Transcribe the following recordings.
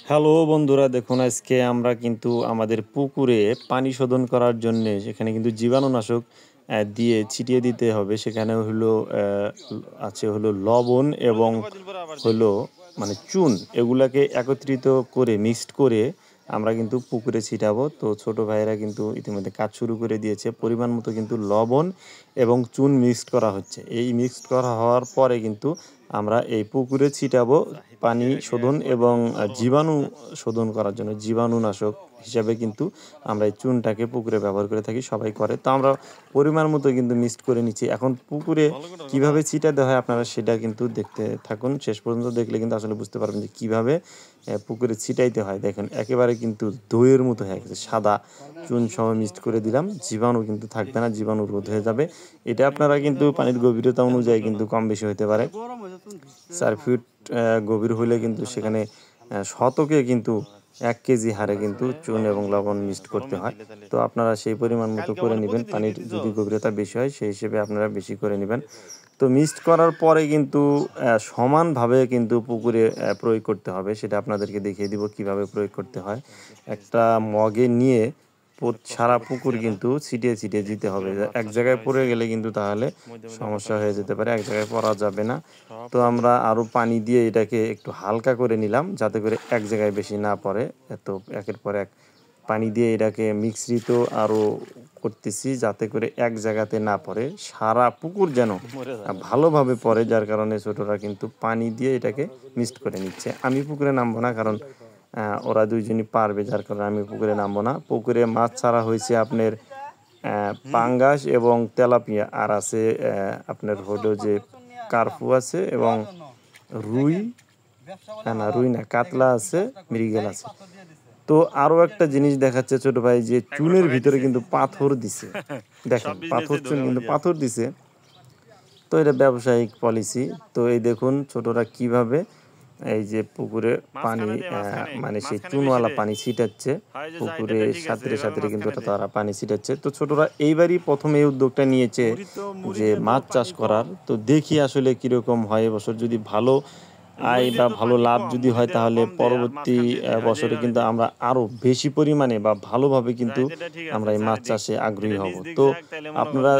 Hello বন্ধুরা, দেখুন আজকে আমরা কিন্তু আমাদের পুকুরে পানি শোধন করার জন্যে সেখানে কিন্তু জীবাণুনাশক দিয়ে ছিটিয়ে দিতে হবে। সেখানে হলো আছে হলো লবণ এবং হলো মানে চুন, এগুলাকে একত্রিত করে মিক্সড করে আমরা কিন্তু পুকুরে ছিটাবো। তো ছোট ভাইয়েরা কিন্তু ইতিমধ্যে কাজ শুরু করে দিয়েছে। পরিমাণ মতো কিন্তু লবণ এবং চুন মিক্সড করা হচ্ছে। এই মিক্সড করা হওয়ার পরে কিন্তু আমরা এই পুকুরে ছিটাবো পানি শোধন এবং জীবাণু শোধন করার জন্য জীবাণুনাশক হিসাবে কিন্তু আমরা এই চুনটাকে পুকুরে ব্যবহার করে থাকি, সবাই করে। তো আমরা পরিমাণ মতো কিন্তু মিক্সড করে নিচ্ছি। এখন পুকুরে কিভাবে ছিটাতে হয় আপনারা সেটা কিন্তু দেখতে থাকুন, শেষ পর্যন্ত দেখলে কিন্তু আসলে বুঝতে পারবেন যে কীভাবে পুকুরে ছিটাইতে হয়। দেখেন একেবারে কিন্তু দইয়ের মতো হয়ে গেছে, সাদা চুন সহ মিক্সড করে দিলাম। জীবাণু কিন্তু থাকবে না, জীবাণু রোধ হয়ে যাবে। এটা আপনারা কিন্তু পানির গভীরতা অনুযায়ী কিন্তু কম বেশি হতে পারে। 4 ফিট গভীর হলে কিন্তু সেখানে শতকে কিন্তু 1 কেজি হারে কিন্তু চুন এবং লবণ মিক্সড করতে হয়। তো আপনারা সেই পরিমাণ মতো করে নেবেন। পানির যদি গভীরতা বেশি হয় সেই হিসেবে আপনারা বেশি করে নেবেন। তো মিক্সড করার পরে কিন্তু সমানভাবে কিন্তু পুকুরে প্রয়োগ করতে হবে। সেটা আপনাদেরকে দেখিয়ে দিব কিভাবে প্রয়োগ করতে হয়। একটা মগে নিয়ে সারা পুকুর কিন্তু ছিটিয়ে ছিটিয়ে দিতে হবে। এক জায়গায় পড়ে গেলে কিন্তু তাহলে সমস্যা হয়ে যেতে পারে, এক জায়গায় পড়া যাবে না। তো আমরা আরও পানি দিয়ে এটাকে একটু হালকা করে নিলাম যাতে করে এক জায়গায় বেশি না পড়ে। এত একের পর এক পানি দিয়ে এটাকে মিশ্রিত আরও করতেছি যাতে করে এক জায়গাতে না পড়ে, সারা পুকুর যেন ভালোভাবে পড়ে। যার কারণে ছোটরা কিন্তু পানি দিয়ে এটাকে মিক্সড করে নিচ্ছে। আমি পুকুরে নামবো না, কারণ ওরা দুইজনই পারবে, যার কারণে আমি পুকুরে নামবো না। পুকুরে মাছ ছাড়া হয়েছে আপনার পাঙ্গাস এবং তেলাপিয়া, আর আছে আপনার হলো যে কার্পু আছে এবং রুই, না রুই না, কাতলা আছে, মৃগেল আছে। তো আরও একটা জিনিস দেখাচ্ছে ছোট ভাই, যে চুনের ভিতরে কিন্তু পাথর দিছে। দেখেন পাথর, চুন কিন্তু পাথর দিছে। তো এটা ব্যবসায়িক পলিসি। তো এই দেখুন ছোটরা কিভাবে এই যে পুকুরে পানি মানে সেই চুনওয়ালা পানি ছিটাচ্ছে, পুকুরে সাঁতরে সাঁতরে কিন্তু তারা পানি ছিটাচ্ছে। তো ছোটরা এইবারই প্রথম এই উদ্যোগটা নিয়েছে যে মাছ চাষ করার। তো দেখি আসলে কীরকম হয় এবছর। যদি ভালো আয় বা ভালো লাভ যদি হয় তাহলে পরবর্তী বছরে কিন্তু আমরা আরও বেশি পরিমাণে বা ভালোভাবে কিন্তু আমরা এই মাছ চাষে আগ্রহী হব। তো আপনারা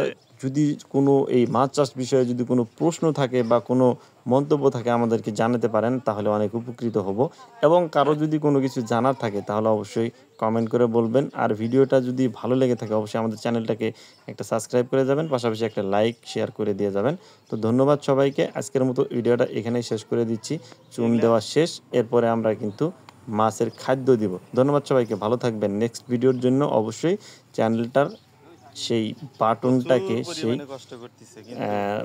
যদি কোনো এই মাছ চাষ বিষয়ে যদি কোনো প্রশ্ন থাকে বা কোনো মন্তব্য থাকে আমাদেরকে জানাতে পারেন, তাহলে অনেক উপকৃত হব। এবং কারো যদি কোনো কিছু জানার থাকে তাহলে অবশ্যই কমেন্ট করে বলবেন। আর ভিডিওটা যদি ভালো লেগে থাকে অবশ্যই আমাদের চ্যানেলটাকে একটা সাবস্ক্রাইব করে যাবেন, পাশাপাশি একটা লাইক শেয়ার করে দিয়ে যাবেন। তো ধন্যবাদ সবাইকে। আজকের মতো ভিডিওটা এখানেই শেষ করে দিচ্ছি। চুন দেওয়া শেষ, এরপরে আমরা কিন্তু মাছের খাদ্য দিব। ধন্যবাদ সবাইকে, ভালো থাকবেন। নেক্সট ভিডিওর জন্য অবশ্যই চ্যানেলটার সেই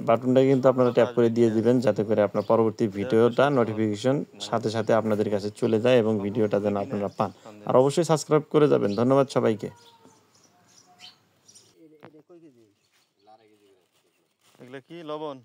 বাটনটাকে কিন্তু আপনারা ট্যাপ করে দিয়ে দিবেন, যাতে করে আপনার পরবর্তী ভিডিওটা নোটিফিকেশন সাথে সাথে আপনাদের কাছে চলে যায় এবং ভিডিওটা যেন আপনারা পান। আর অবশ্যই সাবস্ক্রাইব করে যাবেন। ধন্যবাদ সবাইকে। এগুলা কি লবণ?